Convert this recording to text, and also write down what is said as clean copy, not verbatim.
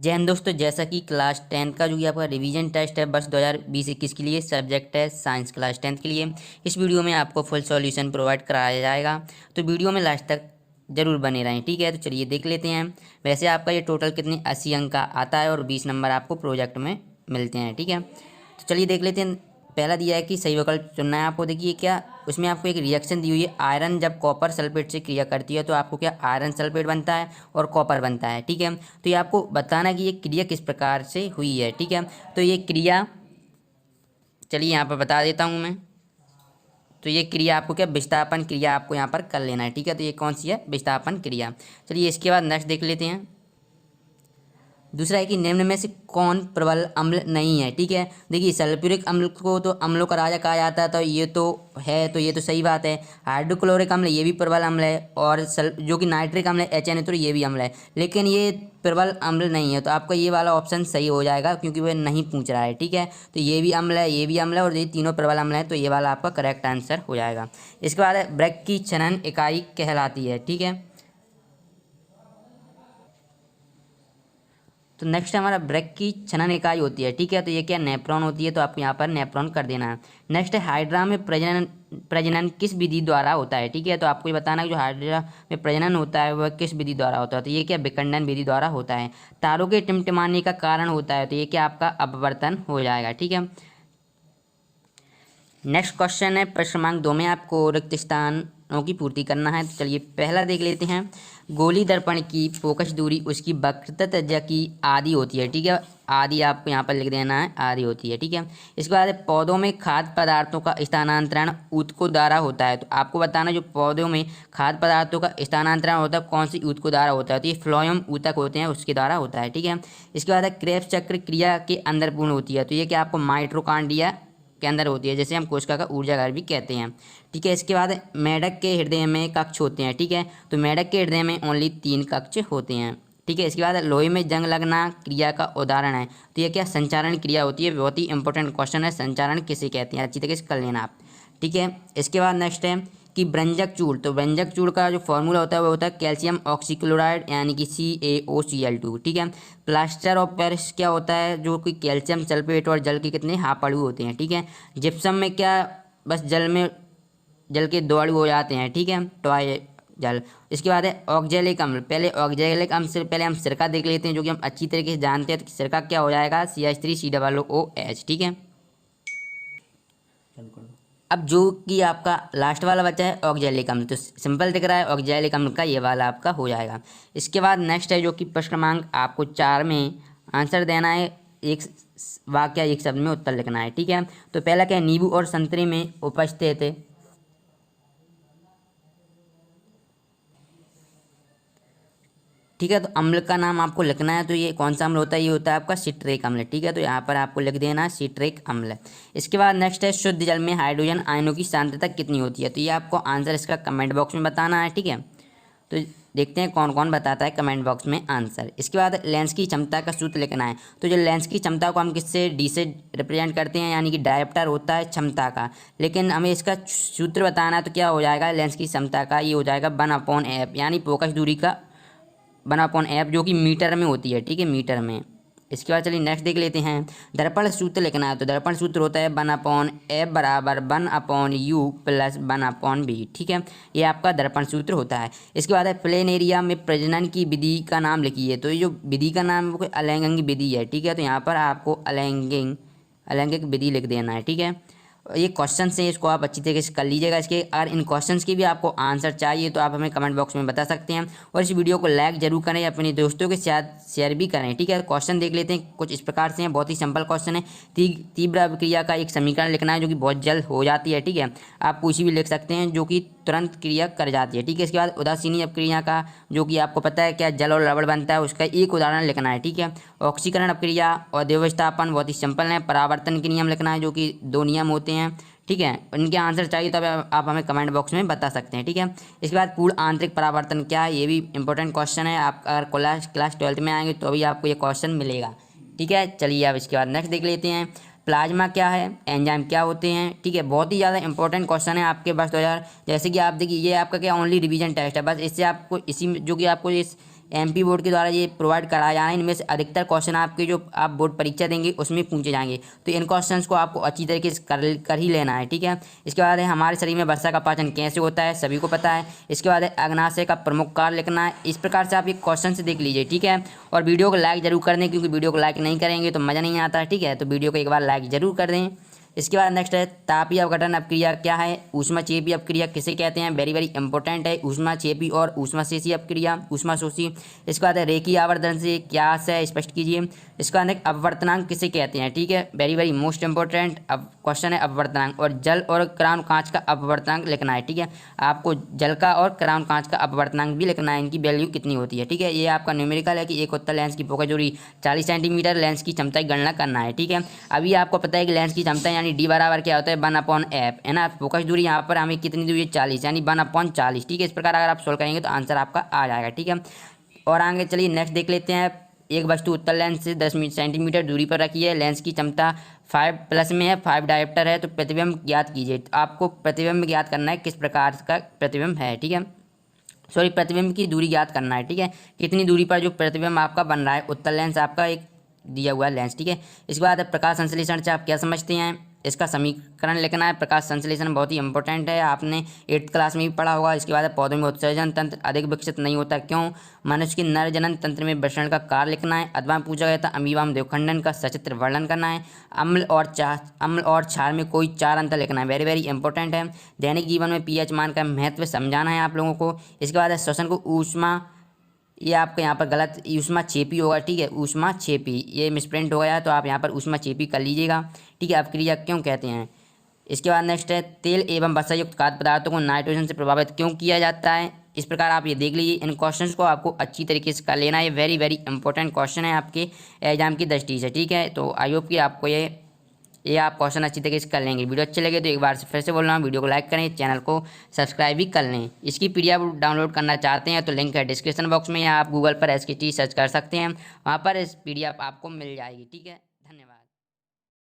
जय हिंद दोस्तों, जैसा कि क्लास 10 का जो कि आपका रिवीजन टेस्ट है बस 2020-21 के लिए, सब्जेक्ट है साइंस क्लास 10 के लिए। इस वीडियो में आपको फुल सॉल्यूशन प्रोवाइड कराया जाएगा, तो वीडियो में लास्ट तक जरूर बने रहें। ठीक है, तो चलिए देख लेते हैं। वैसे आपका ये टोटल कितने 80 अंक का आता है और 20 नंबर आपको प्रोजेक्ट में मिलते हैं। ठीक है, तो चलिए देख लेते हैं। पहला दिया है कि सही विकल्प चुनना है आपको। देखिए क्या उसमें आपको एक रिएक्शन दी हुई है, आयरन जब कॉपर सल्फेट से क्रिया करती है तो आपको क्या आयरन सल्फेट बनता है और कॉपर बनता है। ठीक है, तो ये आपको बताना है कि ये क्रिया किस प्रकार से हुई है। ठीक है, तो ये क्रिया चलिए यहाँ पर बता देता हूँ मैं। तो ये क्रिया आपको क्या विस्थापन क्रिया आपको यहाँ पर कर लेना है। ठीक है, तो ये कौन सी है, विस्थापन क्रिया। चलिए इसके बाद नेक्स्ट देख लेते हैं। दूसरा है कि निम्न में से कौन प्रबल अम्ल नहीं है। ठीक है, देखिए सल्फ्यूरिक अम्ल को तो अम्लों का राजा कहा जाता है, तो ये तो है, तो ये तो सही बात है। हाइड्रोक्लोरिक अम्ल ये भी प्रबल अम्ल है, और जो कि नाइट्रिक अम्ल है HNO, तो ये भी अम्ल है, लेकिन ये प्रबल अम्ल नहीं है। तो आपका ये वाला ऑप्शन सही हो जाएगा, क्योंकि वह नहीं पूछ रहा है। ठीक है, तो ये भी अम्ल है, ये भी अम्ल है, और ये तीनों प्रबल अम्ल है, तो ये वाला आपका करेक्ट आंसर हो जाएगा। इसके बाद ब्रेक की छनन इकाई कहलाती है। ठीक है, तो नेक्स्ट हमारा ब्रेक की छनन इकाई होती है। ठीक है, तो ये क्या नेफ्रॉन होती है, तो आपको यहाँ पर नेफ्रॉन कर देना है। नेक्स्ट है हाइड्रा में प्रजनन प्रजनन किस विधि द्वारा होता है। ठीक है, तो आपको ये बताना है कि जो हाइड्रा में प्रजनन होता है वह किस विधि द्वारा होता है, तो ये क्या विखंडन विधि द्वारा होता है। तारों के टिमटिमाने का कारण होता है, तो ये क्या आपका अपवर्तन हो जाएगा। ठीक है, नेक्स्ट क्वेश्चन है प्रश्न क्रमांक 2 में आपको रिक्त स्थानों की पूर्ति करना है। तो चलिए पहला देख लेते हैं। गोली दर्पण की फोकस दूरी उसकी वक्रता त्रिज्या की आधी होती है। ठीक है, आधी आपको यहाँ पर लिख देना है, आधी होती है। ठीक है, इसके बाद पौधों में खाद्य पदार्थों का स्थानांतरण ऊतकों द्वारा होता है। तो आपको बताना जो पौधों में खाद्य पदार्थों का स्थानांतरण होता है कौन सी ऊतकों द्वारा होता है, तो ये फ्लोएम ऊतक होते हैं, उसके द्वारा होता है। ठीक है, इसके बाद क्रेब्स चक्र क्रिया के अंदर पूर्ण होती है, तो ये क्या आपको माइटोकॉन्ड्रिया के अंदर होती है, जैसे हम कोशिका का ऊर्जा घर भी कहते हैं। ठीक है, इसके बाद मेढक के हृदय में कक्ष होते हैं। ठीक है, तो मेढक के हृदय में ओनली 3 कक्ष होते हैं। ठीक है, इसके बाद लोहे में जंग लगना क्रिया का उदाहरण है, तो ये क्या संचारण क्रिया होती है। बहुत ही इंपॉर्टेंट क्वेश्चन है, संचारण किसे कहते हैं, अच्छी तरीके से कर लेना आप। ठीक है, इसके बाद नेक्स्ट है कि व्यंजक चूड़, तो व्यंजक चूड़ का जो फॉर्मूला होता है वो होता है कैल्शियम ऑक्सीक्लोराइड यानी कि CaOCl2। ठीक है, प्लास्टर ऑफ पेरिस क्या होता है, जो कि कैल्शियम सल्फेट और जल के कितने हाफ अणु होते हैं। ठीक है, जिप्सम में क्या बस जल के 2 अणु हो जाते हैं। ठीक है, टॉय जल। इसके बाद है ऑक्जेलिक अम्ल। पहले ऑक्जेलिक अम्ल से पहले हम सिरका देख लेते हैं, जो कि हम अच्छी तरीके से जानते हैं। तो सिरका क्या हो जाएगा, CH3COOH। ठीक है, अब जो कि आपका लास्ट वाला बचा है ऑक्जेलिक अम्ल, तो सिंपल दिख रहा है, ऑक्जेलिक अम्ल का ये वाला आपका हो जाएगा। इसके बाद नेक्स्ट है जो कि प्रश्न क्रमांक आपको 4 में आंसर देना है, एक वाक्य एक शब्द में उत्तर लिखना है। ठीक है, तो पहला क्या है, नींबू और संतरे में उपस्थित है। ठीक है, तो अम्ल का नाम आपको लिखना है, तो ये कौन सा अम्ल होता है, ये होता है आपका सिट्रिक अम्ल। ठीक है, तो यहाँ पर आपको लिख देना है सिट्रिक अम्ल। इसके बाद नेक्स्ट है शुद्ध जल में हाइड्रोजन आयनों की सांद्रता कितनी होती है, तो ये आपको आंसर इसका कमेंट बॉक्स में बताना है। ठीक है, तो देखते हैं कौन कौन बताता है कमेंट बॉक्स में आंसर। इसके बाद लेंस की क्षमता का सूत्र लिखना है, तो जो लेंस की क्षमता को हम किससे डी से रिप्रेजेंट करते हैं, यानी कि डायप्टर होता है क्षमता का, लेकिन हमें इसका सूत्र बताना है, तो क्या हो जाएगा लेंस की क्षमता का, ये हो जाएगा 1/f, यानी फोकस दूरी का 1/f, जो कि मीटर में होती है। ठीक है, मीटर में। इसके बाद चलिए नेक्स्ट देख लेते हैं। दर्पण सूत्र लिखना है, तो दर्पण सूत्र होता है 1/f बराबर 1/u प्लस 1/v। ठीक है, ये आपका दर्पण सूत्र होता है। इसके बाद है प्लेन एरिया में प्रजनन की विधि का नाम लिखिए, तो ये जो विधि का नाम है वो अलैंगिक विधि है। ठीक है, तो यहाँ पर आपको अलैंगिक विधि लिख देना है। ठीक है, ये क्वेश्चन से इसको आप अच्छी तरीके से कर लीजिएगा। इसके अगर इन क्वेश्चंस की भी आपको आंसर चाहिए तो आप हमें कमेंट बॉक्स में बता सकते हैं, और इस वीडियो को लाइक जरूर करें, अपने दोस्तों के साथ शेयर भी करें। ठीक है, क्वेश्चन देख लेते हैं, कुछ इस प्रकार से हैं, बहुत ही सिंपल क्वेश्चन है। तीव्र अभिक्रिया का एक समीकरण लिखना है जो कि बहुत जल्द हो जाती है। ठीक है, आप कुछ भी लिख सकते हैं जो कि तुरंत क्रिया कर जाती है। ठीक है, इसके बाद उदासीनी अपक्रिया का, जो कि आपको पता है क्या जल और रबड़ बनता है, उसका एक उदाहरण लिखना है। ठीक है, ऑक्सीकरण अपक्रिया और देवस्थापन बहुत ही सिंपल है। परावर्तन के नियम लिखना है, जो कि 2 नियम होते हैं। ठीक है, इनके आंसर चाहिए तो आप हमें कमेंट बॉक्स में बता सकते हैं। ठीक है, इसके बाद पूर्ण आंतरिक परावर्तन क्या है, ये भी इंपॉर्टेंट क्वेश्चन है। आप अगर क्लास 12 में आएंगे तो भी आपको ये क्वेश्चन मिलेगा। ठीक है, चलिए अब इसके बाद नेक्स्ट देख लेते हैं। प्लाज्मा क्या है, एंजाइम क्या होते हैं। ठीक है, बहुत ही ज़्यादा इंपॉर्टेंट क्वेश्चन है आपके पास 2000, जैसे कि आप देखिए ये आपका क्या ओनली रिवीजन टेस्ट है, बस इससे आपको इसी में जो कि आपको इस एमपी बोर्ड के द्वारा ये प्रोवाइड कराया जाना है। इनमें से अधिकतर क्वेश्चन आपके जो आप बोर्ड परीक्षा देंगे उसमें पूछे जाएंगे, तो इन क्वेश्चंस को आपको अच्छी तरीके से कर ही लेना है, ठीक है। इसके बाद है हमारे शरीर में वसा का पाचन कैसे होता है, सभी को पता है। इसके बाद है अग्नाशय का प्रमुख कार्य लिखना है। इस प्रकार से आप ये क्वेश्चन से देख लीजिए, ठीक है। और वीडियो को लाइक जरूर कर दें, क्योंकि वीडियो को लाइक नहीं करेंगे तो मज़ा नहीं आता, ठीक है। तो वीडियो को एक बार लाइक जरूर कर दें। इसके बाद नेक्स्ट है तापीय अपघटन अपक्रिया क्या है, ऊष्माक्षेपी अपक्रिया किसे कहते हैं, वेरी वेरी इंपॉर्टेंट है। ऊष्माक्षेपी और ऊष्माशोषी अपक्रिया, ऊष्माशोषी। इसके बाद है रेखीय आवर्धन से क्या है, स्पष्ट कीजिए। इसके बाद अपवर्तनांक किसे कहते हैं, ठीक है, वेरी वेरी मोस्ट इंपॉर्टेंट अब क्वेश्चन है अपवर्तनांक। और जल और क्राउन कांच का अपवर्तनांक लिखना है, ठीक है। आपको जल का और क्राउन कांच का अपवर्तनांक भी लिखना है, इनकी वैल्यू कितनी होती है, ठीक है। ये आपका न्यूमेरिकल है कि एक उत्तल लेंस की फोकस दूरी 40 सेंटीमीटर, लेंस की क्षमता की गणना करना है, ठीक है। अभी आपको पता है कि लेंस की क्षमता यानी डी बराबर क्या होता है 1/f, है ना। फोकस दूरी यहाँ पर हमें कितनी दूरी है 40, यानी 1/40, ठीक है। इस प्रकार अगर आप सोल्व करेंगे तो आंसर आपका आ जाएगा, ठीक है। और आगे चलिए नेक्स्ट देख लेते हैं। एक वस्तु उत्तल लेंस से 10 सेंटीमीटर दूरी पर रखी है, लेंस की क्षमता 5+ में है, 5 डायोप्टर है, तो प्रतिबिंब ज्ञात कीजिए। तो आपको प्रतिबिंब ज्ञात करना है किस प्रकार का प्रतिबिंब है, ठीक है। सॉरी, प्रतिबिंब की दूरी ज्ञात करना है, ठीक है। कितनी दूरी पर जो प्रतिबिंब आपका बन रहा है, उत्तल लेंस आपका एक दिया हुआ है लेंस, ठीक है। इसके बाद प्रकाश संश्लेषण से आप क्या समझते हैं, इसका समीकरण लिखना है। प्रकाश संश्लेषण बहुत ही इंपॉर्टेंट है, आपने 8th क्लास में भी पढ़ा होगा। इसके बाद पौधों में उत्सर्जन तंत्र अधिक विकसित नहीं होता क्यों, मनुष्य की नर जनन तंत्र में विषण का कार्य लिखना है। अथवा पूछा गया था अमीबा में द्विखंडन का सचित्र वर्णन करना है। अम्ल और क्षार में कोई 4 अंतर लिखना है, वेरी वेरी इंपॉर्टेंट है। दैनिक जीवन में pH मान का महत्व समझाना है आप लोगों को। इसके बाद श्वसन को ऊष्मा, ये आपका यहाँ पर गलत ऊष्माक्षेपी होगा, ठीक है, ऊष्माक्षेपी, ये मिसप्रिंट हो गया तो आप यहाँ पर ऊष्माक्षेपी कर लीजिएगा, ठीक है। अपक्रिया क्यों कहते हैं। इसके बाद नेक्स्ट है तेल एवं वसा युक्त खाद्य पदार्थों को नाइट्रोजन से प्रभावित क्यों किया जाता है। इस प्रकार आप ये देख लीजिए, इन क्वेश्चंस को आपको अच्छी तरीके से कर लेना है। वेरी वेरी इंपॉर्टेंट क्वेश्चन है आपके एग्जाम की दृष्टि से, ठीक है। तो आई होप कि आपको ये आप क्वेश्चन अच्छी तरीके से कर लेंगे। वीडियो अच्छे लगे तो एक बार से फिर से बोल रहा हूँ, वीडियो को लाइक करें, चैनल को सब्सक्राइब भी कर लें। इसकी PDF डाउनलोड करना चाहते हैं तो लिंक है डिस्क्रिप्शन बॉक्स में, या आप गूगल पर SKT सर्च कर सकते हैं, वहाँ पर इस PDF आपको मिल जाएगी, ठीक है।